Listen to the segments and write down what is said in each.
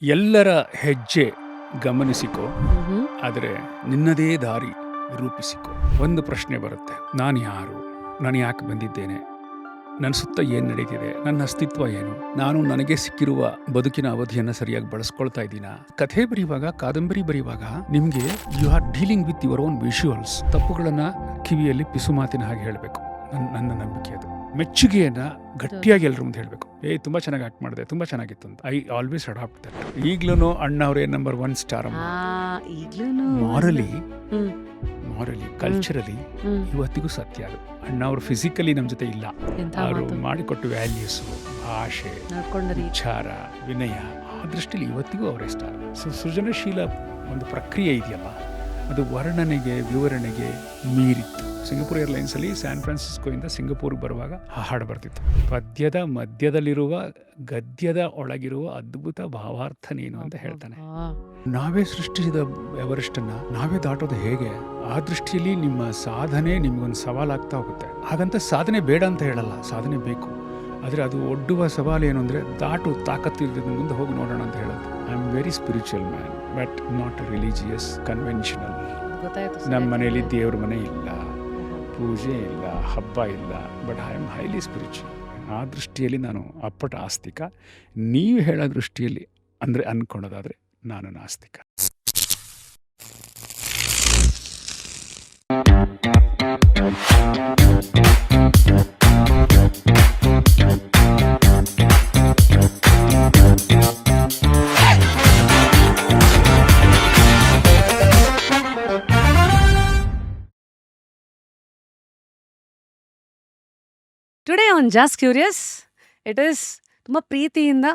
ಎಲ್ಲರ ಹೆಜ್ಜೆ ಗಮನಿಸಿಕೋ, ಮ್ಹೂ. ಆದರೆ ನಿನ್ನದೇ ದಾರಿ ರೂಪಿಸಿಕೋ. ಒಂದು ಪ್ರಶ್ನೆ ಬರುತ್ತೆ, ನಾನು ಯಾರು, ನಾನು ಯಾಕೆ ಬಂದಿದ್ದೇನೆ, ನನ್ನ ಸುತ್ತ ಏನು ನಡೀತಿದೆ, ನನ್ನ ಅಸ್ತಿತ್ವ ಏನು, ನಾನು ನನಗೆ ಸಿಕ್ಕಿರುವ ಬದುಕಿನ ಅವಧಿಯನ್ನು ಸರಿಯಾಗಿ ಬಳಸ್ಕೊಳ್ತಾ ಇದ್ದೀನ. ಕಥೆ ಬರೆಯುವಾಗ, ಕಾದಂಬರಿ ಬರೆಯುವಾಗ ನಿಮಗೆ you are dealing with your own visuals. ತಪ್ಪುಗಳನ್ನು ಕಿವಿಯಲ್ಲಿ ಪಿಸುಮಾತಿನ ಹಾಗೆ ಹೇಳಬೇಕು. ನನ್ನ ನಂಬಿಕೆ ಅದು. ಮೆಚ್ಚುಗೆಯನ್ನ ಗಟ್ಟಿಯಾಗಿ ಎಲ್ಲರ ಮುಂದೆ ಹೇಳಬೇಕು. ತುಂಬಾ ಚೆನ್ನಾಗಿ ಆಕ್ಟ್ ಮಾಡಿದೆ, ತುಂಬಾ ಚೆನ್ನಾಗಿತ್ತು ಅಂತ. I always adapt that. ಈಗ್ಲೂ ಅಣ್ಣ ಅವರೇ ನಂಬರ್ 1 ಸ್ಟಾರ್. ಈಗ್ಲೂನು ಮಾರಲಿ ಹ್ಮ್. Culturally hmm. ಇವತ್ತಿಗೂ ಸತ್ಯ ಅದು. ಅಣ್ಣ ಅವರು ಫಿಸಿಕಲಿ ನಮ್ಮ ಜೊತೆ ಇಲ್ಲ, ಎಂಥ ಅವರು ಮಾತು. ಮಾಡಿಕೊಟ್ಟು ವ್ಯಾಲ್ಯೂಸು, ಭಾಷೆ, ನಡ್ಕೊಂಡ ರೀತಿ. ವಿಚಾರ, ವಿನಯ, ಆ ದೃಷ್ಟಿಲಿ ಇವತ್ತಿಗೂ ಅವರೇ ಸ್ಟಾರ್. ಸೃಜನಶೀಲ ಒಂದು ಪ್ರಕ್ರಿಯೆ ಇದೆಯಲ್ಲ, ಅದು ವರ್ಣನೆಗೆ, ವಿವರಣೆಗೆ ಮೀರಿತ್ತು. ಸಿಂಗಪೂರ್ ಏರ್ಲೈನ್ಸಲ್ಲಿ ಸ್ಯಾನ್ ಫ್ರಾನ್ಸಿಸ್ಕೋಯಿಂದ ಸಿಂಗಪೂರ್ಗೆ ಬರುವಾಗ ಆ ಹಾಡು ಬರ್ತಿತ್ತು. ಪದ್ಯದ ಮಧ್ಯದಲ್ಲಿರುವ ಗದ್ಯದ ಒಳಗಿರುವ ಅದ್ಭುತ ಭಾವಾರ್ಥ ನೀನು ಅಂತ ಹೇಳ್ತಾನೆ. ನಾವೇ ಸೃಷ್ಟಿಸಿದ ಎವರೆಸ್ಟನ್ನ ನಾವೇ ದಾಟೋದು ಹೇಗೆ? ಆ ದೃಷ್ಟಿಯಲ್ಲಿ ನಿಮ್ಮ ಸಾಧನೆ ನಿಮ್ಗೊಂದು ಸವಾಲಾಗ್ತಾ ಹೋಗುತ್ತೆ. ಹಾಗಂತ ಸಾಧನೆ ಬೇಡ ಅಂತ ಹೇಳಲ್ಲ, ಸಾಧನೆ ಬೇಕು. ಆದರೆ ಅದು ಒಡ್ಡುವ ಸವಾಲು ಏನು ಅಂದರೆ, ದಾಟು ತಾಕತ್ತಿರೋದ್ರ ಮುಂದೆ ಹೋಗಿ ನೋಡೋಣ ಅಂತ ಹೇಳೋದು. I am very spiritual man, but not religious, conventional. ಗೊತ್ತಾಯ್ತು ಸರ್. ನಮ್ಮ ಮನೆಯಲ್ಲಿ ದೇವ್ರ ಮನೆ ಇಲ್ಲ, ಪೂಜೆ ಇಲ್ಲ, ಹಬ್ಬ ಇಲ್ಲ, but I am highly spiritual. ಆ ದೃಷ್ಟಿಯಲ್ಲಿ ನಾನು ಅಪ್ಪಟ ಆಸ್ತಿಕ. ನೀವು ಹೇಳೋ ದೃಷ್ಟಿಯಲ್ಲಿ ಅಂದರೆ ಅಂದ್ಕೊಳ್ಳೋದಾದರೆ ನಾನು ನಾಸ್ತಿಕ. Today on just curious it is ತುಂಬ ಪ್ರೀತಿಯಿಂದ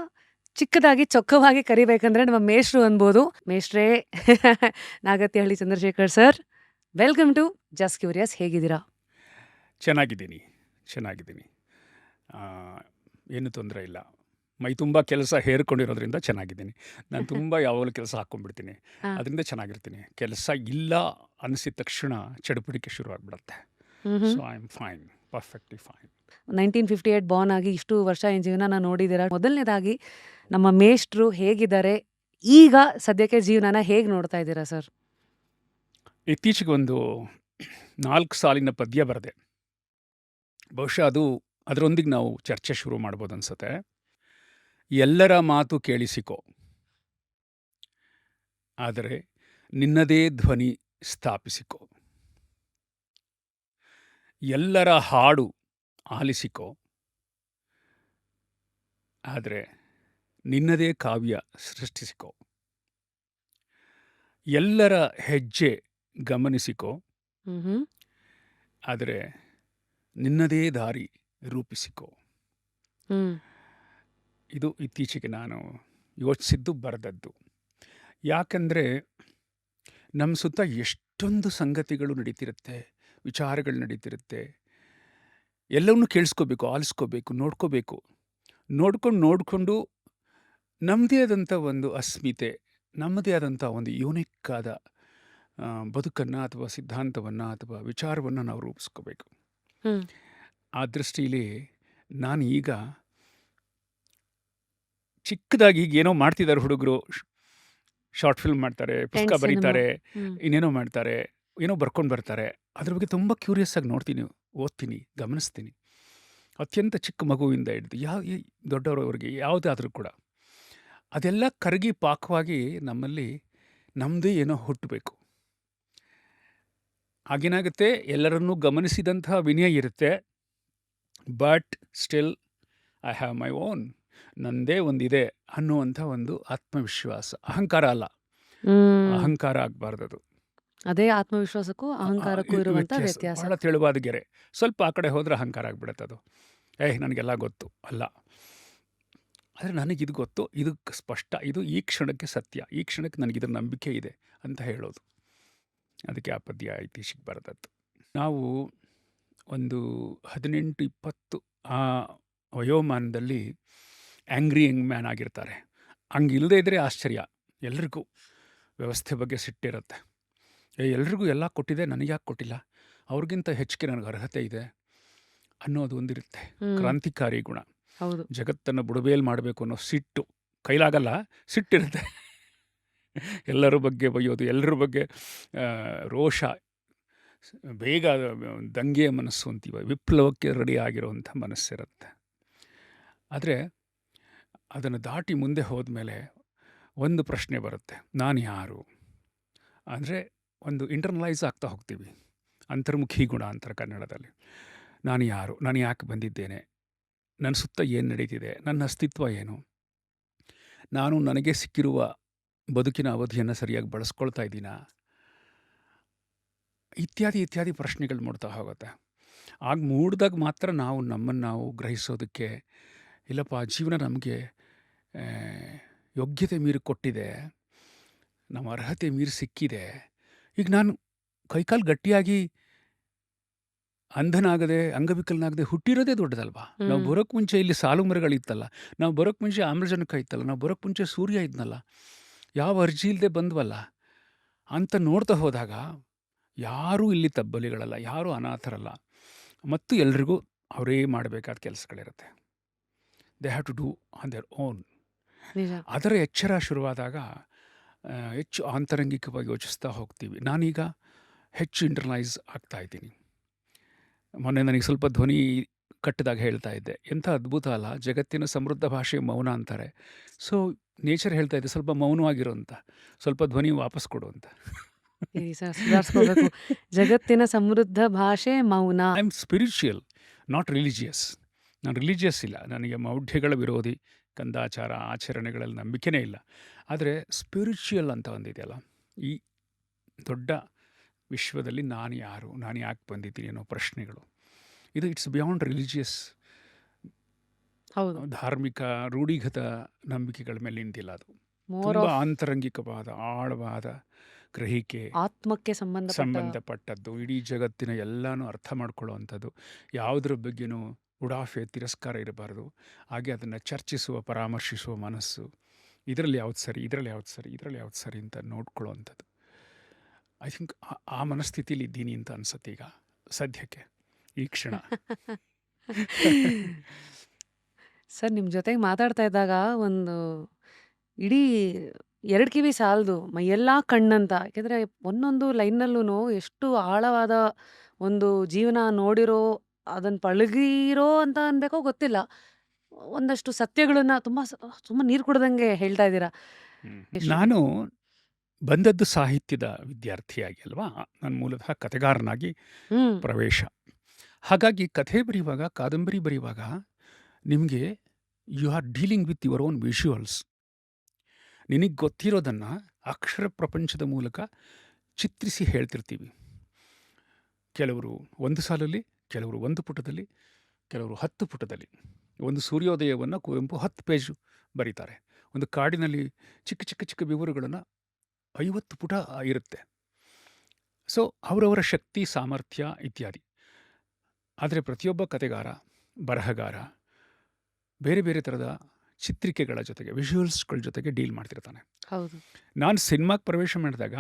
ಚಿಕ್ಕದಾಗಿ ಚೊಕ್ಕವಾಗಿ ಕರಿಬೇಕಂದ್ರೆ ನಮ್ಮ ಮೇಷ್ಟ್ರು ಅನ್ಬೋದು. ಮೇಷ್ಟ್ರೇ Nagathihalli Chandrashekhar sir, welcome to just curious. ಹೇಗಿದ್ದೀರಾ? ಚೆನ್ನಾಗಿದ್ದೀನಿ. ಏನು ತೊಂದರೆ ಇಲ್ಲ. ಮೈ ತುಂಬ ಕೆಲಸ ಹೇರ್ಕೊಂಡಿರೋದ್ರಿಂದ ಚೆನ್ನಾಗಿದ್ದೀನಿ. ನಾನು ತುಂಬ ಯಾವಾಗಲೂ ಕೆಲಸ ಹಾಕ್ಕೊಂಡ್ಬಿಡ್ತೀನಿ, ಹಾ. ಅದರಿಂದ ಚೆನ್ನಾಗಿರ್ತೀನಿ. ಕೆಲಸ ಇಲ್ಲ ಅನಿಸಿದ ತಕ್ಷಣ ಚಡಪಡಿಕೆ ಶುರುವಾಗ್ಬಿಡುತ್ತೆ. So I am fine, perfectly fine. 1958 born ಆಗಿ ಇಷ್ಟು ವರ್ಷ ಏನು ಜೀವನ ನೋಡಿದ್ದೀರಾ. ಮೊದಲನೇದಾಗಿ ನಮ್ಮ ಮೇಷ್ಟ್ರು ಹೇಗಿದ್ದಾರೆ, ಈಗ ಸದ್ಯಕ್ಕೆ ಜೀವನನ ಹೇಗೆ ನೋಡ್ತಾ ಇದ್ದೀರಾ ಸರ್? ಇತ್ತೀಚೆಗೆ ಒಂದು 4 ಸಾಲಿನ ಪದ್ಯ ಬರೆದೆ. ಬಹುಶಃ ಅದರೊಂದಿಗೆ ನಾವು ಚರ್ಚೆ ಶುರು ಮಾಡ್ಬೋದು ಅನ್ಸುತ್ತೆ. ಎಲ್ಲರ ಮಾತು ಕೇಳಿಸಿಕೋ, ಆದರೆ ನಿನ್ನದೇ ಧ್ವನಿ ಸ್ಥಾಪಿಸಿಕೋ. ಎಲ್ಲರ ಹಾಡು ಆಲಿಸಿಕೋ, ಆದರೆ ನಿನ್ನದೇ ಕಾವ್ಯ ಸೃಷ್ಟಿಸಿಕೋ. ಎಲ್ಲರ ಹೆಜ್ಜೆ ಗಮನಿಸಿಕೋ, ಹ್ಮ್. ಆದರೆ ನಿನ್ನದೇ ದಾರಿ ರೂಪಿಸಿಕೋ. ಹ್ಮ್. ಇದು ಇತ್ತೀಚೆಗೆ ನಾನು ಯೋಚಿಸಿದ್ದು, ಬರೆದದ್ದು. ಯಾಕಂದರೆ ನಮ್ಮ ಸುತ್ತ ಎಷ್ಟೊಂದು ಸಂಗತಿಗಳು ನಡೀತಿರುತ್ತೆ, ವಿಚಾರಗಳು ನಡೀತಿರುತ್ತೆ. ಎಲ್ಲವನ್ನೂ ಕೇಳಿಸ್ಕೋಬೇಕು, ಆಲಿಸ್ಕೋಬೇಕು, ನೋಡ್ಕೋಬೇಕು. ನೋಡಿಕೊಂಡು ನಮ್ಮದೇ ಆದಂಥ ಒಂದು ಅಸ್ಮಿತೆ, ನಮ್ಮದೇ ಆದಂಥ ಒಂದು ಯೂನಿಕ್ ಆದ ಬದುಕನ್ನು ಅಥವಾ ಸಿದ್ಧಾಂತವನ್ನು ಅಥವಾ ವಿಚಾರವನ್ನು ನಾವು ರೂಪಿಸ್ಕೋಬೇಕು. ಹ್ಮ್. ಆ ದೃಷ್ಟಿಯಲ್ಲಿ ನಾನು ಈಗ ಚಿಕ್ಕದಾಗಿ, ಈಗ ಏನೋ ಮಾಡ್ತಿದ್ದಾರೆ ಹುಡುಗರು, ಶಾರ್ಟ್ ಫಿಲ್ಮ್ ಮಾಡ್ತಾರೆ, ಪುಸ್ತಕ Friends ಬರೀತಾರೆ, ಹ್ಮ್. ಇನ್ನೇನೋ ಮಾಡ್ತಾರೆ, ಏನೋ ಬರ್ಕೊಂಡು ಬರ್ತಾರೆ. ಅದ್ರ ಬಗ್ಗೆ ತುಂಬ ಕ್ಯೂರಿಯಸ್ ಆಗಿ ನೋಡ್ತೀನಿ, ಓದ್ತೀನಿ, ಗಮನಿಸ್ತೀನಿ. ಅತ್ಯಂತ ಚಿಕ್ಕ ಮಗುವಿಂದ ಹಿಡಿದು ಈ ದೊಡ್ಡವರವರೆಗೆ ಯಾವುದಾದ್ರೂ ಕೂಡ ಅದೆಲ್ಲ ಕರಗಿ ಪಾಕವಾಗಿ ನಮ್ಮಲ್ಲಿ ನಮ್ಮದೇ ಏನೋ ಹುಟ್ಟಬೇಕು. ಆಗೇನಾಗುತ್ತೆ, ಎಲ್ಲರನ್ನೂ ಗಮನಿಸಿದಂತಹ ವಿನಯ ಇರುತ್ತೆ, but still I have my own, ನನ್ನದೇ ಒಂದಿದೆ ಅನ್ನುವಂಥ ಒಂದು ಆತ್ಮವಿಶ್ವಾಸ. ಅಹಂಕಾರ ಅಲ್ಲ, ಅಹಂಕಾರ ಆಗಬಾರ್ದದು. ಅದೇ ಆತ್ಮವಿಶ್ವಾಸಕ್ಕೂ ಅಹಂಕಾರಕ್ಕೂ ಇರುವಂತ ವ್ಯತ್ಯಾಸ. ಬಹಳ ತೆಳುವಾದ ಗೆರೆ. ಸ್ವಲ್ಪ ಆ ಕಡೆ ಹೋದರೆ ಅಹಂಕಾರ ಆಗಿಬಿಡುತ್ತೆ. ಅದು ನನಗೆಲ್ಲ ಗೊತ್ತು ಅಲ್ಲ, ಆದರೆ ನನಗಿದು ಗೊತ್ತು, ಇದು ಸ್ಪಷ್ಟ, ಇದು ಈ ಕ್ಷಣಕ್ಕೆ ಸತ್ಯ, ಈ ಕ್ಷಣಕ್ಕೆ ನನಗಿದ್ರ ನಂಬಿಕೆ ಇದೆ ಅಂತ ಹೇಳೋದು. ಅದಕ್ಕೆ ಆ ಪದ್ಯ ಇತ್ತೀಚೆಗೆ ಬರೆದದ್ದು. ನಾವು ಒಂದು 18-20 ಆ ವಯೋಮಾನದಲ್ಲಿ ಆ್ಯಂಗ್ರಿ ಯಂಗ್ ಮ್ಯಾನ್ ಆಗಿರ್ತಾರೆ. ಹಂಗಿಲ್ಲದೆ ಇದ್ದರೆ ಆಶ್ಚರ್ಯ. ಎಲ್ರಿಗೂ ವ್ಯವಸ್ಥೆ ಬಗ್ಗೆ ಸಿಟ್ಟಿರುತ್ತೆ. ಎಲ್ರಿಗೂ ಎಲ್ಲ ಕೊಟ್ಟಿದೆ, ನನಗೆ ಯಾಕೆ ಕೊಟ್ಟಿಲ್ಲ, ಅವ್ರಿಗಿಂತ ಹೆಚ್ಚಿಗೆ ನನಗೆ ಅರ್ಹತೆ ಇದೆ ಅನ್ನೋದು ಒಂದಿರುತ್ತೆ. ಕ್ರಾಂತಿಕಾರಿ ಗುಣ. ಹೌದು. ಜಗತ್ತನ್ನು ಬುಡಬೇಲ್ ಮಾಡಬೇಕು ಅನ್ನೋ ಸಿಟ್ಟು ಕೈಲಾಗಲ್ಲ, ಸಿಟ್ಟಿರುತ್ತೆ. ಎಲ್ಲರ ಬಗ್ಗೆ ಬೈಯೋದು, ಎಲ್ಲರ ಬಗ್ಗೆ ರೋಷ, ಬೇಗ ದಂಗೆಯ ಮನಸ್ಸು ಅಂತೀವ, ವಿಪ್ಲವಕ್ಕೆ ರೆಡಿ ಆಗಿರುವಂಥ ಮನಸ್ಸಿರುತ್ತೆ. ಆದರೆ ಅದನ್ನು ದಾಟಿ ಮುಂದೆ ಹೋದ್ಮೇಲೆ ಒಂದು ಪ್ರಶ್ನೆ ಬರುತ್ತೆ, ನಾನು ಯಾರು? ಅಂದರೆ ಒಂದು ಇಂಟರ್ನಲೈಸ್ ಆಗ್ತಾ ಹೋಗ್ತೀವಿ, ಅಂತರ್ಮುಖಿ ಗುಣ ಅಂತಾರೆ ಕನ್ನಡದಲ್ಲಿ. ನಾನು ಯಾರು? ನಾನು ಯಾಕೆ ಬಂದಿದ್ದೇನೆ? ನನ್ನ ಸುತ್ತ ಏನು ನಡೀತಿದೆ? ನನ್ನ ಅಸ್ತಿತ್ವ ಏನು? ನಾನು ನನಗೆ ಸಿಕ್ಕಿರುವ ಬದುಕಿನ ಅವಧಿಯನ್ನು ಸರಿಯಾಗಿ ಬಳಸ್ಕೊಳ್ತಾ ಇದ್ದೀನಾ? ಇತ್ಯಾದಿ ಇತ್ಯಾದಿ ಪ್ರಶ್ನೆಗಳು ಮೂಡ್ತಾ ಹೋಗುತ್ತೆ. ಆಗ ಮೂಡಿದಾಗ ಮಾತ್ರ ನಾವು ನಮ್ಮನ್ನು ನಾವು ಗ್ರಹಿಸೋದಕ್ಕೆ, ಇಲ್ಲಪ್ಪ ಜೀವನ ನಮಗೆ ಯೋಗ್ಯತೆ ಮೀರಿ ಕೊಟ್ಟಿದೆ, ನಮ್ಮ ಅರ್ಹತೆ ಮೀರಿ ಸಿಕ್ಕಿದೆ. ಈಗ ನಾನು ಕೈಕಾಲು ಗಟ್ಟಿಯಾಗಿ ಅಂಧನಾಗದೆ ಅಂಗವಿಕಲನಾಗದೆ ಹುಟ್ಟಿರೋದೇ ದೊಡ್ಡದಲ್ವಾ? ನಾವು ಬರೋಕ್ಕೆ ಮುಂಚೆ ಇಲ್ಲಿ ಸಾಲು ಮರಗಳಿತ್ತಲ್ಲ, ನಾವು ಬರೋಕ್ಕೆ ಮುಂಚೆ ಆಮ್ಲಜನಕ ಇತ್ತಲ್ಲ, ನಾವು ಬರೋಕ್ಕೆ ಮುಂಚೆ ಸೂರ್ಯ ಇದ್ನಲ್ಲ, ಯಾವ ಅರ್ಜಿ ಇಲ್ಲದೆ ಬಂದ್ವಲ್ಲ ಅಂತ ನೋಡ್ತಾ ಹೋದಾಗ ಯಾರೂ ಇಲ್ಲಿ ತಬ್ಬಲಿಗಳಲ್ಲ, ಯಾರೂ ಅನಾಥರಲ್ಲ. ಮತ್ತು ಎಲ್ರಿಗೂ ಅವರೇ ಮಾಡಬೇಕಾದ ಕೆಲಸಗಳಿರುತ್ತೆ. They have to do on their own. ನಿಜ. ಅದರ ಎಚ್ಚರ ಶುರುವಾದಾಗ ಹೆಚ್ಚು ಆಂತರಂಗಿಕವಾಗಿ ಯೋಚಿಸ್ತಾ ಹೋಗ್ತೀವಿ. ನಾನೀಗ ಹೆಚ್ಚು ಇಂಟರ್ನಲೈಸ್ ಆಗ್ತಾ ಇದ್ದೀನಿ. ಮೊನ್ನೆ ನನಗೆ ಸ್ವಲ್ಪ ಧ್ವನಿ ಕಟ್ಟಿದಾಗ ಹೇಳ್ತಾ ಇದ್ದೆ, ಎಂಥ ಅದ್ಭುತ ಅಲ್ಲ, ಜಗತ್ತಿನ ಸಮೃದ್ಧ ಭಾಷೆ ಮೌನ ಅಂತಾರೆ. ಸೊ ನೇಚರ್ ಹೇಳ್ತಾ ಇದೆ, ಸ್ವಲ್ಪ ಮೌನವಾಗಿರು ಅಂತ, ಸ್ವಲ್ಪ ಧ್ವನಿ ವಾಪಸ್ ಕೊಡು ಅಂತ. ಇರಿ ಸರ್, ಸುಧಾರಿಸ್ಕೋಬೇಕು. ಜಗತ್ತಿನ ಸಮೃದ್ಧ ಭಾಷೆ ಮೌನ. I am spiritual, not religious. ನಾನು ರಿಲಿಜಿಯಸ್ ಇಲ್ಲ, ನನಗೆ ಮೌಢ್ಯಗಳ ವಿರೋಧಿ, ಕಂದಾಚಾರ ಆಚರಣೆಗಳಲ್ಲಿ ನಂಬಿಕೆನೇ ಇಲ್ಲ. ಆದರೆ ಸ್ಪಿರಿಚುಯಲ್ ಅಂತ ಒಂದಿದೆಯಲ್ಲ, ಈ ದೊಡ್ಡ ವಿಶ್ವದಲ್ಲಿ ನಾನು ಯಾರು, ನಾನು ಯಾಕೆ ಬಂದಿದ್ದೀನಿ ಅನ್ನೋ ಪ್ರಶ್ನೆಗಳು, ಇದು ಇಟ್ಸ್ ಬಿಯಾಂಡ್ ರಿಲಿಜಿಯಸ್, ಹೌದು. ಧಾರ್ಮಿಕ ರೂಢಿಗತ ನಂಬಿಕೆಗಳ ಮೇಲೆ ನಿಂತಿಲ್ಲ. ಅದು ಮೋರ್ ತುಂಬ ಆಫ್ ಆಂತರಂಗಿಕವಾದ ಆಳವಾದ ಗ್ರಹಿಕೆ ಆತ್ಮಕ್ಕೆ ಸಂಬಂಧಪಟ್ಟದ್ದು, ಇಡೀ ಜಗತ್ತಿನ ಎಲ್ಲನೂ ಅರ್ಥ ಮಾಡ್ಕೊಳ್ಳುವಂಥದ್ದು, ಯಾವುದ್ರ ಬಗ್ಗೆನೂ ಉಡಾಫೆ ತಿರಸ್ಕಾರ ಇರಬಾರ್ದು. ಹಾಗೆ ಅದನ್ನು ಚರ್ಚಿಸುವ ಪರಾಮರ್ಶಿಸುವ ಮನಸ್ಸು, ಇದರಲ್ಲಿ ಯಾವ್ದು ಸರಿ, ಇದರಲ್ಲಿ ಯಾವ್ದು ಸರಿ, ಇದರಲ್ಲಿ ಯಾವ್ದು ಸರಿ ಅಂತ ನೋಡ್ಕೊಳ್ಳುವಂಥದ್ದು. ಐ ಥಿಂಕ್ ಆ ಮನಸ್ಥಿತಿಲಿ ಇದ್ದೀನಿ ಅಂತ ಅನ್ಸುತ್ತೆ ಈಗ ಸದ್ಯಕ್ಕೆ, ಈ ಕ್ಷಣ. ಸರ್, ನಿಮ್ಮ ಜೊತೆಗೆ ಮಾತಾಡ್ತಾ ಇದ್ದಾಗ ಒಂದು ಇಡೀ 2 ಕಿವಿ ಸಾಲದು, ಮೈಯೆಲ್ಲ ಕಣ್ಣಂತ. ಯಾಕೆಂದರೆ ಒಂದೊಂದು ಲೈನ್ನಲ್ಲೂ ಎಷ್ಟು ಆಳವಾದ ಒಂದು ಜೀವನ ನೋಡಿರೋ, ಅದನ್ನು ಪಳಗಿರೋ ಅಂತ ಅನ್ಬೇಕೋ ಗೊತ್ತಿಲ್ಲ, ಒಂದಷ್ಟು ಸತ್ಯಗಳನ್ನ ತುಂಬ ನೀರು ಕುಡ್ದಂಗೆ ಹೇಳ್ತಾ ಇದ್ದೀರಾ. ನಾನು ಬಂದದ್ದು ಸಾಹಿತ್ಯದ ವಿದ್ಯಾರ್ಥಿಯಾಗಿ ಅಲ್ವಾ, ನಾನು ಮೂಲತಃ ಕಥೆಗಾರನಾಗಿ ಹ್ಮ್ ಪ್ರವೇಶ. ಹಾಗಾಗಿ ಕಥೆ ಬರೆಯುವಾಗ, ಕಾದಂಬರಿ ಬರೆಯುವಾಗ ನಿಮಗೆ you are dealing with your own visuals. ನಿನಗೆ ಗೊತ್ತಿರೋದನ್ನು ಅಕ್ಷರ ಪ್ರಪಂಚದ ಮೂಲಕ ಚಿತ್ರಿಸಿ ಹೇಳ್ತಿರ್ತೀವಿ. ಕೆಲವರು 1 ಸಾಲಲ್ಲಿ, ಕೆಲವರು 1 ಪುಟದಲ್ಲಿ, ಕೆಲವರು 10 ಪುಟದಲ್ಲಿ. ಒಂದು ಸೂರ್ಯೋದಯವನ್ನು ಕುವೆಂಪು 10 ಪೇಜು ಬರೀತಾರೆ. ಒಂದು ಕಾಡಿನಲ್ಲಿ ಚಿಕ್ಕ ಚಿಕ್ಕ ಚಿಕ್ಕ ವಿವರಗಳನ್ನು 50 ಪುಟ ಇರುತ್ತೆ. ಸೊ ಅವರವರ ಶಕ್ತಿ ಸಾಮರ್ಥ್ಯ ಇತ್ಯಾದಿ. ಆದರೆ ಪ್ರತಿಯೊಬ್ಬ ಕಥೆಗಾರ, ಬರಹಗಾರ ಬೇರೆ ಬೇರೆ ಥರದ ಚಿತ್ರಿಕೆಗಳ ಜೊತೆಗೆ, ವಿಷುವಲ್ಸ್ಗಳ ಜೊತೆಗೆ ಡೀಲ್ ಮಾಡ್ತಿರ್ತಾನೆ. ಹೌದು. ನಾನು ಸಿನಿಮಾಗೆ ಪ್ರವೇಶ ಮಾಡಿದಾಗ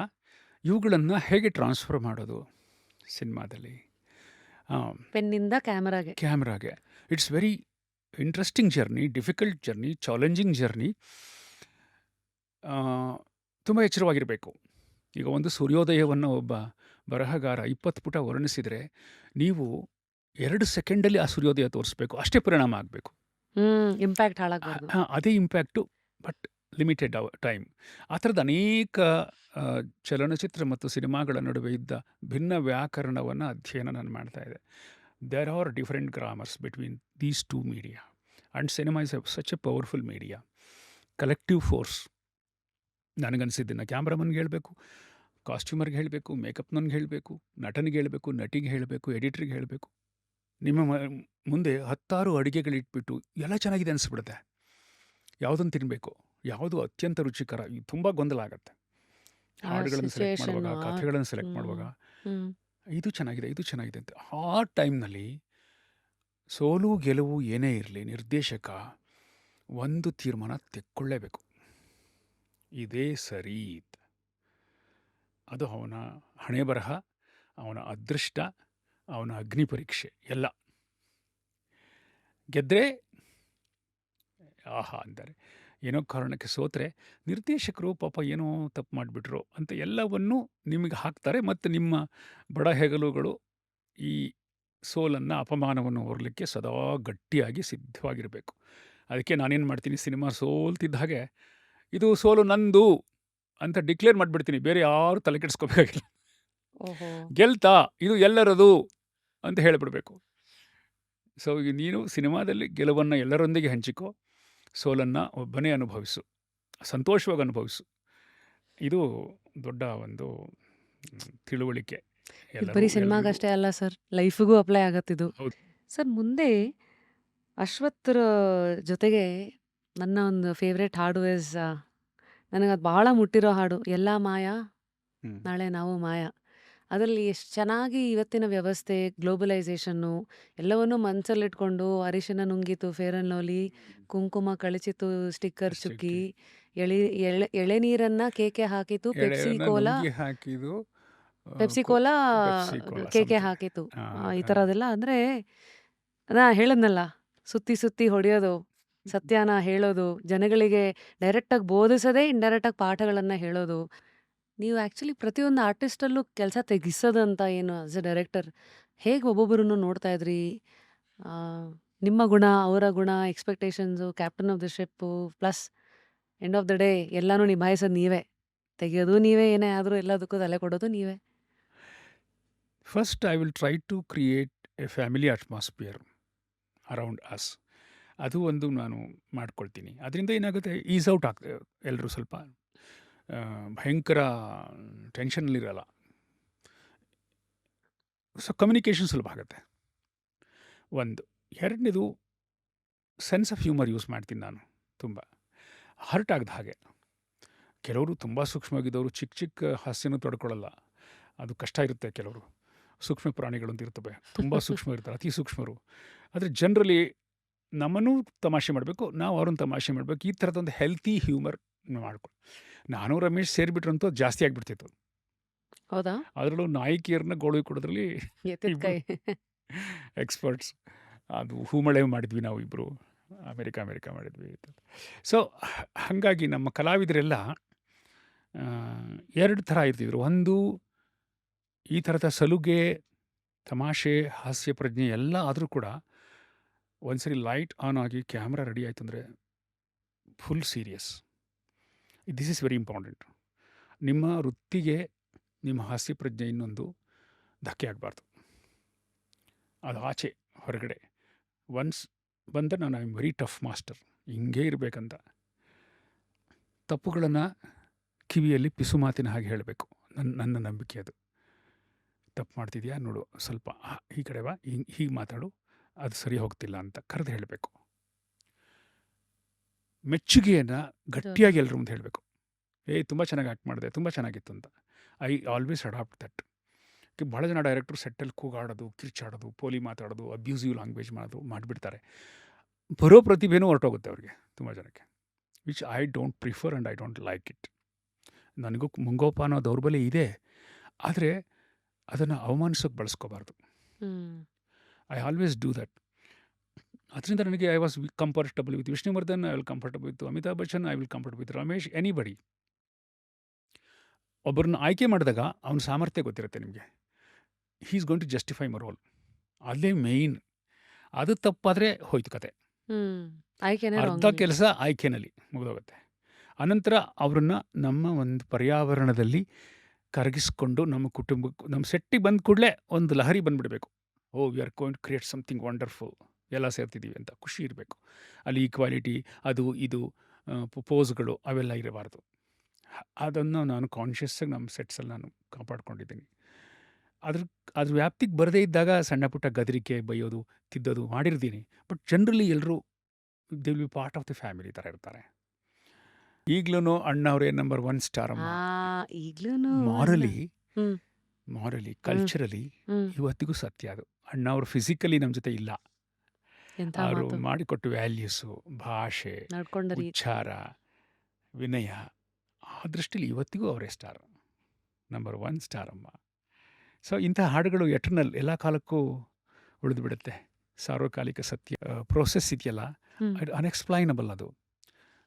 ಇವುಗಳನ್ನು ಹೇಗೆ ಟ್ರಾನ್ಸ್ಫರ್ ಮಾಡೋದು ಸಿನಿಮಾದಲ್ಲಿ ಪೆನ್ನಿಂದ ಕ್ಯಾಮ್ರಾಗೆ, it's very interesting journey, difficult journey, challenging journey. ತುಂಬ ಎಚ್ಚರವಾಗಿರಬೇಕು. ಈಗ ಒಂದು ಸೂರ್ಯೋದಯವನ್ನು ಒಬ್ಬ ಬರಹಗಾರ 20 ಪುಟ ವರ್ಣಿಸಿದರೆ ನೀವು 2 ಸೆಕೆಂಡಲ್ಲಿ ಆ ಸೂರ್ಯೋದಯ ತೋರಿಸ್ಬೇಕು, ಅಷ್ಟೇ ಪರಿಣಾಮ ಆಗಬೇಕು. ಇಂಪ್ಯಾಕ್ಟ್ ಹಾಳಾಗಬಾರ್ದು. ಅದೇ ಇಂಪ್ಯಾಕ್ಟು, ಬಟ್ ಲಿಮಿಟೆಡ್ ಟೈಮ್. ಆ ಥರದ ಅನೇಕ ಚಲನಚಿತ್ರ ಮತ್ತು ಸಿನಿಮಾಗಳ ನಡುವೆ ಇದ್ದ ಭಿನ್ನ ವ್ಯಾಕರಣವನ್ನು ಅಧ್ಯಯನ ನಾನು ಮಾಡ್ತಾ ಇದ್ದೆ. There are different grammars between these 2 media, and cinema is such a powerful media, collective force. ನನಗನ್ಸಿದ್ದನ್ನು ಕ್ಯಾಮ್ರಾಮನ್ಗೆ ಹೇಳಬೇಕು, ಕಾಸ್ಟ್ಯೂಮರ್ಗೆ ಹೇಳಬೇಕು, ಮೇಕಪ್ನವ್ನಿಗೆ ಹೇಳಬೇಕು, ನಟನಿಗೆ ಹೇಳಬೇಕು, ನಟಿಗೆ ಹೇಳಬೇಕು, ಎಡಿಟ್ರಿಗೆ ಹೇಳಬೇಕು. ನಿಮ್ಮ ಮುಂದೆ 10 ಅಡುಗೆಗಳಿಟ್ಬಿಟ್ಟು ಎಲ್ಲ ಚೆನ್ನಾಗಿದೆ ಅನಿಸ್ಬಿಡುತ್ತೆ, ಯಾವುದನ್ನು ತಿನ್ನಬೇಕು, ಯಾವುದು ಅತ್ಯಂತ ರುಚಿಕರ, ಇದು ತುಂಬ ಗೊಂದಲ ಆಗುತ್ತೆ. ಹಾಡುಗಳನ್ನು ಸೆಲೆಕ್ಟ್ ಮಾಡುವಾಗ, ಕಥೆಗಳನ್ನು ಸೆಲೆಕ್ಟ್ ಮಾಡುವಾಗ, ಇದು ಚೆನ್ನಾಗಿದೆ, ಇದು ಚೆನ್ನಾಗಿದೆ ಅಂತ. ಆ ಟೈಮ್ನಲ್ಲಿ ಸೋಲು ಗೆಲುವು ಏನೇ ಇರಲಿ, ನಿರ್ದೇಶಕ ಒಂದು ತೀರ್ಮಾನ ತೆಕ್ಕೊಳ್ಳೇಬೇಕು, ಇದೇ ಸರಿ. ಅದು ಅವನ ಹಣೆ ಬರಹ, ಅವನ ಅದೃಷ್ಟ, ಅವನ ಅಗ್ನಿ ಪರೀಕ್ಷೆ ಎಲ್ಲ. ಗೆದ್ದರೆ ಆಹಾ ಅಂತಾರೆ, ಏನೋ ಕಾರಣಕ್ಕೆ ಸೋತರೆ ನಿರ್ದೇಶಕರು ಪಾಪ ಏನೋ ತಪ್ಪು ಮಾಡಿಬಿಟ್ರು ಅಂತ ಎಲ್ಲವನ್ನೂ ನಿಮಗೆ ಹಾಕ್ತಾರೆ. ಮತ್ತು ನಿಮ್ಮ ಬಡ ಹೆಗಲುಗಳು ಈ ಸೋಲನ್ನು, ಅಪಮಾನವನ್ನು ಹೊರಲಿಕ್ಕೆ ಸದಾ ಗಟ್ಟಿಯಾಗಿ ಸಿದ್ಧವಾಗಿರಬೇಕು. ಅದಕ್ಕೆ ನಾನೇನು ಮಾಡ್ತೀನಿ, ಸಿನಿಮಾ ಸೋಲ್ತಿದ್ದ ಹಾಗೆ ಇದು ಸೋಲು ನಂದು ಅಂತ ಡಿಕ್ಲೇರ್ ಮಾಡಿಬಿಡ್ತೀನಿ. ಬೇರೆ ಯಾರು ತಲೆ ಕೆಡಿಸ್ಕೋಬೇಕಾಗಿಲ್ಲ. ಓಹೋ ಗೆಲ್ತಾ ಇದು ಎಲ್ಲರದು ಅಂತ ಹೇಳಿಬಿಡಬೇಕು. ಸೊ ನೀನು ಸಿನಿಮಾದಲ್ಲಿ ಗೆಲುವನ್ನು ಎಲ್ಲರೊಂದಿಗೆ ಹಂಚಿಕೋ, ಸೋಲನ್ನು ಒಬ್ಬನೇ ಅನುಭವಿಸು, ಸಂತೋಷವಾಗಿ ಅನುಭವಿಸು. ಇದು ದೊಡ್ಡ ಒಂದು ತಿಳುವಳಿಕೆ. ಇದು ಎಲ್ಲರೂ ಬರೀ ಎಲ್ರಿಗೂ ಸಿನಿಮಾಗಷ್ಟೇ ಅಲ್ಲ ಸರ್, ಲೈಫಿಗೂ ಅಪ್ಲೈ ಆಗತ್ತಿದು. ಹೌದು. ಸರ್ ಮುಂದೆ ಅಶ್ವತ್ಥರ ಜೊತೆಗೆ ನನ್ನ ಒಂದು ಫೇವ್ರೆಟ್ ಹಾಡು ಇಸ್, ನನಗದು ಭಾಳ ಮುಟ್ಟಿರೋ ಹಾಡು, ಎಲ್ಲ ಮಾಯಾ ಹ್ಮ್. ನಾಳೆ ನಾವು ಮಾಯಾ. ಅದರಲ್ಲಿ ಎಷ್ಟು ಚೆನ್ನಾಗಿ ಇವತ್ತಿನ ವ್ಯವಸ್ಥೆ, ಗ್ಲೋಬಲೈಸೇಷನ್ನು ಎಲ್ಲವನ್ನೂ ಮನಸ್ಸಲ್ಲಿಟ್ಕೊಂಡು ಅರಿಶಿನ ನುಂಗಿತು ಫೇರ್ ಆ್ಯಂಡ್ ಲವ್ಲಿ, ಕುಂಕುಮ ಕಳಚಿತು ಸ್ಟಿಕ್ಕರ್ ಚುಕ್ಕಿ, ಎಳೆನೀರನ್ನ ಕೇಕೆ ಹಾಕಿತು ಪೆಪ್ಸಿ ಎಳೆಯನ್ನ ಕೋಲಾ ನುಂಗಿ ಹಾಕಿದು ಪೆಪ್ಸಿ ಕೋಲಾ ಪೆಪ್ಸಿ ಕೋಲಾ ಕೇಕೆ ಸಮಥಿಂಗ್. ಹಾಕಿತು. ಈ ಥರದೆಲ್ಲ ಅಂದರೆ ನಾ ಹೇಳದ್ನಲ್ಲ, ಸುತ್ತಿ ಸುತ್ತಿ ಹೊಡೆಯೋದು, ಸತ್ಯನ ಹೇಳೋದು, ಜನಗಳಿಗೆ ಡೈರೆಕ್ಟಾಗಿ ಬೋಧಿಸದೇ ಇಂಡೈರೆಕ್ಟಾಗಿ ಪಾಠಗಳನ್ನು ಹೇಳೋದು. ನೀವು ಆ್ಯಕ್ಚುಲಿ ಪ್ರತಿಯೊಂದು ಆರ್ಟಿಸ್ಟಲ್ಲೂ ಕೆಲಸ ತೆಗಿಸೋದಂತ ಏನು ಆಸ್ ಎ ಡೈರೆಕ್ಟರ್ ಹೇಗೆ ಒಬ್ಬೊಬ್ಬರನ್ನು ನೋಡ್ತಾ ಇದ್ರಿ? ಆ, ನಿಮ್ಮ ಗುಣ, ಅವರ ಗುಣ, expectations, captain of the ship, plus end of the day ಎಲ್ಲನೂ ನಿಭಾಯಿಸೋದು ನೀವೇ, ತೆಗೆಯೋದು ನೀವೇ, ಏನೇ ಆದರೂ ಎಲ್ಲದಕ್ಕೂ ತಲೆ ಕೊಡೋದು ನೀವೇ. First I will try to create a family atmosphere around us. ಅದು ಒಂದು ನಾನು ಮಾಡ್ಕೊಳ್ತೀನಿ. ಅದರಿಂದ ಏನಾಗುತ್ತೆ, ಈಸ್ ಔಟ್ ಆಗ್ತದೆ ಎಲ್ಲರೂ. ಸ್ವಲ್ಪ ಭಯಂಕರ ಟೆನ್ಷನ್ನಲ್ಲಿರಲ್ಲ. ಸೊ ಕಮ್ಯುನಿಕೇಷನ್ ಸುಲಭ ಆಗುತ್ತೆ. ಒಂದು. ಎರಡನೇದು, ಸೆನ್ಸ್ ಆಫ್ ಹ್ಯೂಮರ್ ಯೂಸ್ ಮಾಡ್ತೀನಿ ನಾನು ತುಂಬ. ಹರ್ಟ್ ಆಗದ ಹಾಗೆ. ಕೆಲವರು ತುಂಬ ಸೂಕ್ಷ್ಮವಾಗಿದ್ದವರು ಚಿಕ್ಕ ಚಿಕ್ಕ ಹಾಸ್ಯನೂ ತಡ್ಕೊಳ್ಳಲ್ಲ. ಅದು ಕಷ್ಟ ಇರುತ್ತೆ. ಕೆಲವರು ಸೂಕ್ಷ್ಮ ಪ್ರಾಣಿಗಳು ಅಂತ ಇರ್ತವೆ, ತುಂಬ ಸೂಕ್ಷ್ಮ ಇರ್ತಾರೆ, ಅತಿ ಸೂಕ್ಷ್ಮರು. ಆದರೆ ಜನರಲಿ ನಮ್ಮನ್ನು ತಮಾಷೆ ಮಾಡಬೇಕು, ನಾವು ಅವ್ರನ್ನ ತಮಾಷೆ ಮಾಡಬೇಕು. ಈ ಥರದೊಂದು ಹೆಲ್ತಿ ಹ್ಯೂಮರ್ ಮಾಡ್ಕೊಳ್ಳಿ. ನಾನು ರಮೇಶ್ ಸೇರಿಬಿಟ್ರಂತೂ ಅದು ಜಾಸ್ತಿ ಆಗಿಬಿಡ್ತಿತ್ತು. ಹೌದಾ? ಅದರಲ್ಲೂ ನಾಯಕಿಯರನ್ನ ಗೋಳು ಕೊಡೋದ್ರಲ್ಲಿ ಎತ್ತಿದ ಕೈ. ಎಕ್ಸ್ಪರ್ಟ್ಸ್. ಅದು ಹೂಮಳೆ ಮಾಡಿದ್ವಿ ನಾವು ಇಬ್ಬರು, ಅಮೇರಿಕಾ ಮಾಡಿದ್ವಿ. ಸೊ ಹಾಗಾಗಿ ನಮ್ಮ ಕಲಾವಿದರೆಲ್ಲ ಎರಡು ಥರ ಇರ್ತಿದ್ರು. ಒಂದು, ಈ ಥರದ ಸಲುಗೆ, ತಮಾಷೆ, ಹಾಸ್ಯ ಪ್ರಜ್ಞೆ ಎಲ್ಲ ಆದರೂ ಕೂಡ ಒಂದ್ಸರಿ ಲೈಟ್ ಆನ್ ಆಗಿ ಕ್ಯಾಮ್ರಾ ರೆಡಿ ಆಯಿತು ಅಂದರೆ full serious. This is very important. ನಿಮ್ಮ ವೃತ್ತಿಗೆ, ನಿಮ್ಮ ಹಾಸ್ಯ ಪ್ರಜ್ಞೆ ಇನ್ನೊಂದು ಧಕ್ಕೆ ಆಗಬಾರ್ದು. ಅದು ಆಚೆ ಹೊರಗಡೆ ಒನ್ಸ್ ಬಂದರೆ ನಾನು I am very tough master, ಹಿಂಗೇ ಇರಬೇಕಂತ. ತಪ್ಪುಗಳನ್ನು ಕಿವಿಯಲ್ಲಿ ಪಿಸು ಮಾತಿನ ಹಾಗೆ ಹೇಳಬೇಕು. ನನ್ನ ನಂಬಿಕೆ ಅದು. ತಪ್ಪು ಮಾಡ್ತಿದ್ಯಾ ನೋಡು, ಸ್ವಲ್ಪ ಈ ಕಡೆ ಬಾ, ಹೀಗೆ ಮಾತಾಡು, ಅದು ಸರಿ ಹೋಗ್ತಿಲ್ಲ ಅಂತ ಕರೆದು ಹೇಳಬೇಕು. ಮೆಚ್ಚುಗೆಯನ್ನು ಗಟ್ಟಿಯಾಗಿ ಎಲ್ಲರ ಮುಂದೆ ಹೇಳಬೇಕು. ತುಂಬ ಚೆನ್ನಾಗಿ ಆ್ಯಕ್ಟ್ ಮಾಡಿದೆ, ತುಂಬ ಚೆನ್ನಾಗಿತ್ತು ಅಂತ. I always adapt that. ಭಾಳ ಜನ ಡೈರೆಕ್ಟ್ರು ಸೆಟ್ಟಲ್ಲಿ ಕೂಗಾಡೋದು, ಕಿರ್ಚಾಡೋದು, ಪೋಲಿ ಮಾತಾಡೋದು, ಅಬ್ಯೂಸಿವ್ ಲ್ಯಾಂಗ್ವೇಜ್ ಮಾಡಿಬಿಡ್ತಾರೆ. ಬರೋ ಪ್ರತಿಭೆನೂ ಹೊರಟೋಗುತ್ತೆ ಅವ್ರಿಗೆ, ತುಂಬ ಜನಕ್ಕೆ. Which I don't prefer and I don't like it. ನನಗೂ ಮುಂಗೋಪ ಅನ್ನೋ ದೌರ್ಬಲ್ಯ ಇದೆ, ಆದರೆ ಅದನ್ನು ಅವಮಾನಿಸೋಕೆ ಬಳಸ್ಕೋಬಾರ್ದು. I always do that. ಅದರಿಂದ ನನಗೆ I was comfortable with Vishnuvardhan, I will comfortable with Amitabh Bachchan, I will comfortable with Ramesh, anybody. ಒಬ್ಬರನ್ನ ಆಯ್ಕೆ ಮಾಡಿದಾಗ ಅವನ ಸಾಮರ್ಥ್ಯ ಗೊತ್ತಿರುತ್ತೆ ನಿಮಗೆ. He is going to justify my role. ಅದೇ ಮೇಯ್ನ್. ಅದು ತಪ್ಪಾದರೆ ಹೋಯ್ತು ಕತೆ. ಅರ್ಧ ಕೆಲಸ ಆಯ್ಕೆನಲ್ಲಿ ಮುಗಿದೋಗುತ್ತೆ. ಅನಂತರ ಅವ್ರನ್ನ ನಮ್ಮ ಒಂದು ಪರ್ಯಾವರಣದಲ್ಲಿ ಕರಗಿಸ್ಕೊಂಡು, ನಮ್ಮ ಕುಟುಂಬಕ್ಕೆ, ನಮ್ಮ ಸೆಟ್ಟಿಗೆ ಬಂದ ಕೂಡಲೇ ಒಂದು ಲಹರಿ ಬಂದುಬಿಡಬೇಕು. Oh, we are going to create something wonderful, ಎಲ್ಲ ಸೇರ್ತಿದ್ದೀವಿ ಅಂತ ಖುಷಿ ಇರಬೇಕು. ಅಲ್ಲಿ ಈಕ್ವಾಲಿಟಿ, ಅದು ಇದು ಪೋಸ್ಗಳು ಅವೆಲ್ಲ ಇರಬಾರ್ದು. ಅದನ್ನು ನಾನು ಕಾನ್ಷಿಯಸ್ಸಾಗಿ ನಮ್ಮ ಸೆಟ್ಸಲ್ಲಿ ನಾನು ಕಾಪಾಡ್ಕೊಂಡಿದ್ದೀನಿ. ಅದ್ರ ವ್ಯಾಪ್ತಿಗೆ ಬರದೇ ಇದ್ದಾಗ ಸಣ್ಣ ಪುಟ್ಟ ಗದರಿಕೆ, ಬೈಯೋದು, ತಿದ್ದೋದು ಮಾಡಿರ್ತೀನಿ. ಬಟ್ ಜನರಲಿ ಎಲ್ಲರೂ they will be part of the family ಥರ ಇರ್ತಾರೆ. ಈಗಲೂ ಅಣ್ಣವರೇ ನಂಬರ್ 1 ಸ್ಟಾರ್ ಅಮ್ಮ. ಮಾರಲಿ ಕಲ್ಚರಲಿ ಇವತ್ತಿಗೂ ಸತ್ಯ ಅದು. ಅಣ್ಣವ್ರು ಫಿಸಿಕಲಿ ನಮ್ಮ ಜೊತೆ ಇಲ್ಲ, ಅವರು ಮಾಡಿಕೊಟ್ಟು ವ್ಯಾಲ್ಯೂಸು, ಭಾಷೆ, ಉಚ್ಚಾರ, ವಿನಯ, ಆ ದೃಷ್ಟಿಲಿ ಇವತ್ತಿಗೂ ಅವರೇ ಸ್ಟಾರ್, ನಂಬರ್ 1 ಸ್ಟಾರ್ ಅಮ್ಮ. ಸೊ ಇಂಥ ಹಾಡುಗಳು ಎಟರ್ನಲ್, ಎಲ್ಲ ಕಾಲಕ್ಕೂ ಉಳಿದು ಬಿಡುತ್ತೆ. ಸಾರ್ವಕಾಲಿಕ ಸತ್ಯ. ಪ್ರೋಸೆಸ್ ಇದೆಯಲ್ಲ, ಅನ್ಎಕ್ಸ್ಪ್ಲೈನಬಲ್ ಅದು.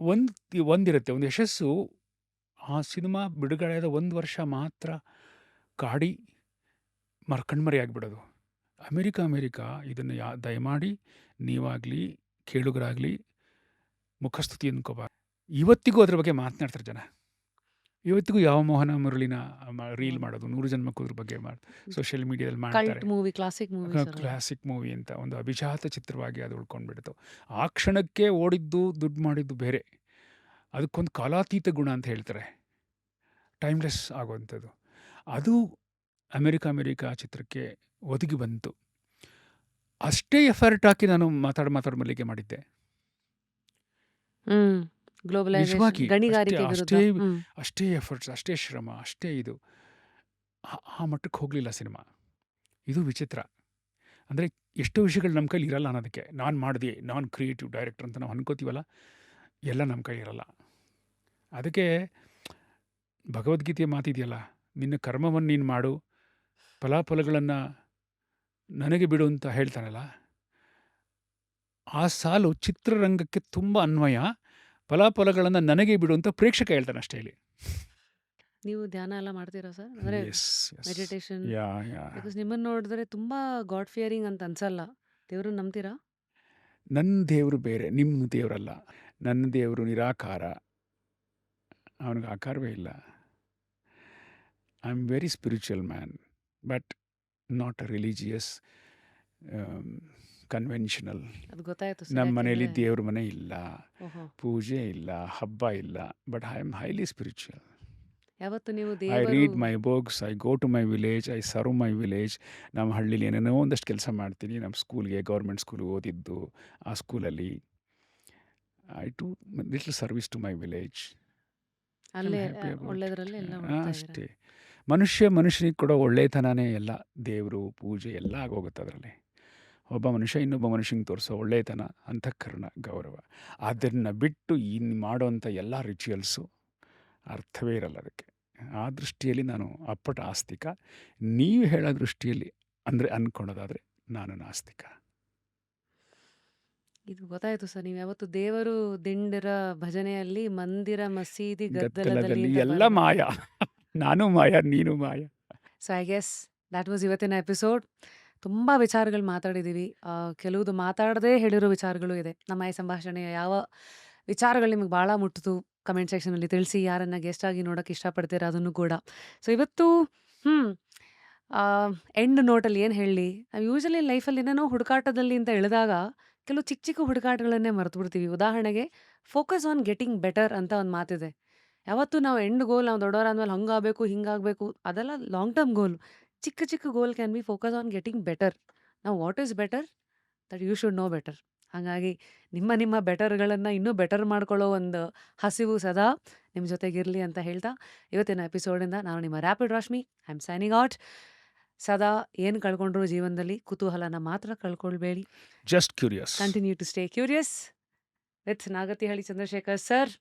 ಒಂದಿರುತ್ತೆ. ಒಂದು ಯಶಸ್ಸು ಆ ಸಿನಿಮಾ ಬಿಡುಗಡೆಯಾದ 1 ವರ್ಷ ಮಾತ್ರ ಕಾಡಿ ಕಣ್ಮರೆಯಾಗ್ಬಿಡೋದು. ಅಮೆರಿಕ ಇದನ್ನು ದಯಮಾಡಿ ನೀವಾಗಲಿ ಕೇಳುಗರಾಗಲಿ ಮುಖಸ್ತುತಿ ಅಂದ್ಕೋಬಾರ್ದು. ಇವತ್ತಿಗೂ ಅದ್ರ ಬಗ್ಗೆ ಮಾತನಾಡ್ತಾರೆ ಜನ. ಇವತ್ತಿಗೂ ಯಾವ ಮೋಹನ ಮುರಳಿನ ರೀಲ್ ಮಾಡೋದು, 100 ಜನ್ಮಕ್ಕೂ ಅದ್ರ ಬಗ್ಗೆ ಸೋಷಿಯಲ್ ಮೀಡಿಯಾದಲ್ಲಿ ಮಾಡ್ತಾರೆ. Cult movie, classic movie, classic movie ಅಂತ ಒಂದು ಅಭಿಜಾತ ಚಿತ್ರವಾಗಿ ಅದು ಉಳ್ಕೊಂಡ್ಬಿಡ್ತು. ಆ ಕ್ಷಣಕ್ಕೆ ಓಡಿದ್ದು ದುಡ್ಡು ಮಾಡಿದ್ದು ಬೇರೆ. ಅದಕ್ಕೊಂದು ಕಾಲಾತೀತ ಗುಣ ಅಂತ ಹೇಳ್ತಾರೆ, ಟೈಮ್ಲೆಸ್ ಆಗುವಂಥದ್ದು. ಅದು ಅಮೆರಿಕ ಚಿತ್ರಕ್ಕೆ ಒದಗಿ ಬಂತು. ಅಷ್ಟೇ ಎಫರ್ಟ್ ಹಾಕಿ ನಾನು ಮಾತಾಡ ಮಲ್ಲಿಗೆ ಮಾಡಿದ್ದೆ. ನಿಜವಾಗಿ ಗಣಿಗಾರಿಕೆ ವಿರುದ್ಧ. ಅಷ್ಟೇ ಎಫರ್ಟ್ಸ್, ಅಷ್ಟೇ ಶ್ರಮ, ಅಷ್ಟೇ ಇದು. ಆ ಮಟ್ಟಕ್ಕೆ ಹೋಗಲಿಲ್ಲ ಸಿನಿಮಾ. ಇದು ವಿಚಿತ್ರ. ಅಂದರೆ ಎಷ್ಟೋ ವಿಷಯಗಳು ನಮ್ಮ ಕೈಲಿ ಇರಲ್ಲ ಅನ್ನೋದಕ್ಕೆ. ನಾನು ಮಾಡಿದೆ, ನಾನು ಕ್ರಿಯೇಟಿವ್ ಡೈರೆಕ್ಟರ್ ಅಂತ ನಾವು ಅನ್ಕೋತೀವಲ್ಲ, ಎಲ್ಲ ನಮ್ಮ ಕೈ ಇರಲ್ಲ. ಅದಕ್ಕೆ ಭಗವದ್ಗೀತೆಯ ಮಾತಿದೆಯಲ್ಲ, ನಿನ್ನ ಕರ್ಮವನ್ನು ನೀನು ಮಾಡು, ಫಲಾಫಲಗಳನ್ನು ನನಗೆ ಬಿಡು ಅಂತ ಹೇಳ್ತಾನಲ್ಲ, ಆ ಸಾಲು ಚಿತ್ರರಂಗಕ್ಕೆ ತುಂಬ ಅನ್ವಯ. ಫಲಾಫಲಗಳನ್ನು ನನಗೆ ಬಿಡು ಅಂತ ಪ್ರೇಕ್ಷಕ ಹೇಳ್ತಾನೆ ಅಷ್ಟೇ ಇಲ್ಲಿ. ನೀವು ಧ್ಯಾನ ಎಲ್ಲ ಮಾಡ್ತೀರಾ ಸರ್? ಅಂದ್ರೆ ಮೆಡಿಟೇಷನ್? ಬಿಕಾಸ್ ನಿಮ್ಮನ್ನು ನೋಡಿದ್ರೆ ತುಂಬಾ ಗಾಡ್ ಫಿಯರಿಂಗ್ ಅಂತ ಅನ್ಸಲ್ಲ. ದೇವ್ರು ನಂಬ್ತೀರಾ? ನನ್ನ ದೇವರು ಬೇರೆ, ನಿಮ್ಮ ದೇವರಲ್ಲ. ನನ್ನ ದೇವರು ನಿರಾಕಾರ, ಅವನಿಗೆ ಆಕಾರವೇ ಇಲ್ಲ. I am very spiritual man, but not a religious conventional. ಅದು ಗೊತ್ತಾಯ್ತು ಸರ್. ನಮ್ಮ ಮನೆಯಲ್ಲಿ ಯಾಕೆಂದ್ರೆ ದೇವ್ರ ಮನೆ ಇಲ್ಲ, ಓಹೋ, ಪೂಜೆ ಇಲ್ಲ, ಹಬ್ಬ ಇಲ್ಲ, but I am highly spiritual. ಯಾವತ್ತು ನೀವು ಐ ದೇವರು read my books, I go to my village, I serve my village. ನಮ್ಮ ಹಳ್ಳಿಲಿ ಏನೇನೋ ಒಂದಷ್ಟು ಕೆಲಸ ಮಾಡ್ತೀನಿ. ನಮ್ಮ ಸ್ಕೂಲ್ಗೆ, ಗೌರ್ಮೆಂಟ್ ಸ್ಕೂಲ್ಗೆ ಓದಿದ್ದು, ಆ ಸ್ಕೂಲಲ್ಲಿ I to little service to my village. ಅಲ್ಲೇ ಹ್ಯಾಪಿ ಅಬೌಟ್ ಒಳ್ಳೇದ್ರಲ್ಲೇ ಎಲ್ಲ ಹುಡುಕ್ತಾ ಇದ್ದೀರಾ? ಅಷ್ಟೇ. ಮನುಷ್ಯನಿಗೆ ಕೊಡೋ ಒಳ್ಳೆತನನೇ ಎಲ್ಲ. ದೇವರು, ಪೂಜೆ ಎಲ್ಲ ಆಗೋಗುತ್ತೆ ಅದರಲ್ಲಿ. ಒಬ್ಬ ಮನುಷ್ಯ ಇನ್ನೊಬ್ಬ ಮನುಷ್ಯನಿಗೆ ತೋರಿಸೋ ಒಳ್ಳೆತನ, ಅಂತಃಕರಣ, ಗೌರವ. ಅದನ್ನು ಬಿಟ್ಟು ಇನ್ನು ಮಾಡೋವಂಥ ಎಲ್ಲ ರಿಚುವಲ್ಸು ಅರ್ಥವೇ ಇರಲ್ಲ ಅದಕ್ಕೆ. ಆ ದೃಷ್ಟಿಯಲ್ಲಿ ನಾನು ಅಪ್ಪಟ ಆಸ್ತಿಕ. ನೀವು ಹೇಳೋ ದೃಷ್ಟಿಯಲ್ಲಿ ಅಂದರೆ ಅಂದ್ಕೊಳೋದಾದರೆ ನಾನು ನಾಸ್ತಿಕ. ಇದು ಗೊತ್ತಾಯ್ತು ಸರ್. ನೀವು ಯಾವತ್ತು ದೇವರು ದಿಂಡರ ಭಜನೆಯಲ್ಲಿ, ಮಂದಿರ ಮಸೀದಿ ಗದ್ದಲದಲ್ಲಿ ಗದ್ದಲದಲ್ಲಿ ಅಂತ ಎಲ್ಲ ಬರೆದು. ಮಾಯ. ನಾನು ಮಾಯ, ನೀನು ಮಾಯ. So I guess that was ಇವತ್ತಿನ ಎಪಿಸೋಡ್. ತುಂಬ ವಿಚಾರಗಳು ಮಾತಾಡಿದ್ದೀವಿ. ಕೆಲವುದು ಮಾತಾಡದೇ ಹೇಳಿರೋ ವಿಚಾರಗಳು ಇದೆ. ನಮ್ಮ ಈ ಸಂಭಾಷಣೆಯ ಯಾವ ವಿಚಾರಗಳು ನಿಮಗೆ ಭಾಳ ಮುಟ್ಟಿತು ಕಮೆಂಟ್ ಸೆಕ್ಷನಲ್ಲಿ ತಿಳಿಸಿ. ಯಾರನ್ನ ಗೆಸ್ಟ್ ಆಗಿ ನೋಡೋಕೆ ಇಷ್ಟಪಡ್ತೀರಾ ಅದನ್ನು ಕೂಡ. ಸೊ ಇವತ್ತು ಎಂಡ್ ನೋಟಲ್ಲಿ ಏನು ಹೇಳಲಿ, ನಾವು ಯೂಶಲಿ ಲೈಫಲ್ಲಿ ಏನೇನೋ ಹುಡುಕಾಟದಲ್ಲಿ ಅಂತ ಹೇಳಿದಾಗ ಕೆಲವು ಚಿಕ್ಕ ಚಿಕ್ಕ ಹುಡುಕಾಟಗಳನ್ನೇ ಮರೆತು ಬಿಡ್ತೀವಿ. ಉದಾಹರಣೆಗೆ ಫೋಕಸ್ ಆನ್ ಗೆಟಿಂಗ್ ಬೆಟರ್ ಅಂತ ಒಂದು ಮಾತಿದೆ. ಯಾವತ್ತು ನಾವು ಎಂಡ್ ಗೋಲ್, ನಾವು ದೊಡ್ಡವರಾದ್ಮೇಲೆ ಹಂಗಾಗಬೇಕು ಹಿಂಗಾಗಬೇಕು, ಅದೆಲ್ಲ ಲಾಂಗ್ ಟರ್ಮ್ ಗೋಲ್. ಚಿಕ್ಕ ಚಿಕ್ಕ goal can be focus on getting better. ನಾವು what is better that you should know better. ಹಾಗಾಗಿ ನಿಮ್ಮ ಬೆಟರ್ಗಳನ್ನು ಇನ್ನೂ ಬೆಟರ್ ಮಾಡ್ಕೊಳ್ಳೋ ಒಂದು ಹಸಿವು ಸದಾ ನಿಮ್ಮ ಜೊತೆಗಿರಲಿ ಅಂತ ಹೇಳ್ತಾ ಇವತ್ತಿನ ಎಪಿಸೋಡಿಂದ ನಾನು ನಿಮ್ಮ rapid Rashmi, I am signing out. ಸದಾ ಏನು ಕಳ್ಕೊಂಡ್ರು ಜೀವನದಲ್ಲಿ ಕುತೂಹಲನ ಮಾತ್ರ ಕಳ್ಕೊಳ್ಬೇಡಿ. Just curious. Continue to stay curious with Nagathihalli Chandrashekhar sir.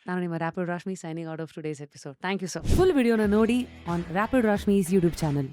ನಾನು ನಿಮ್ಮ rapid Rashmi signing out of today's episode. Thank you sir. Full ವಿಡಿಯೋನ ನೋಡಿ on rapid Rashmi's YouTube channel.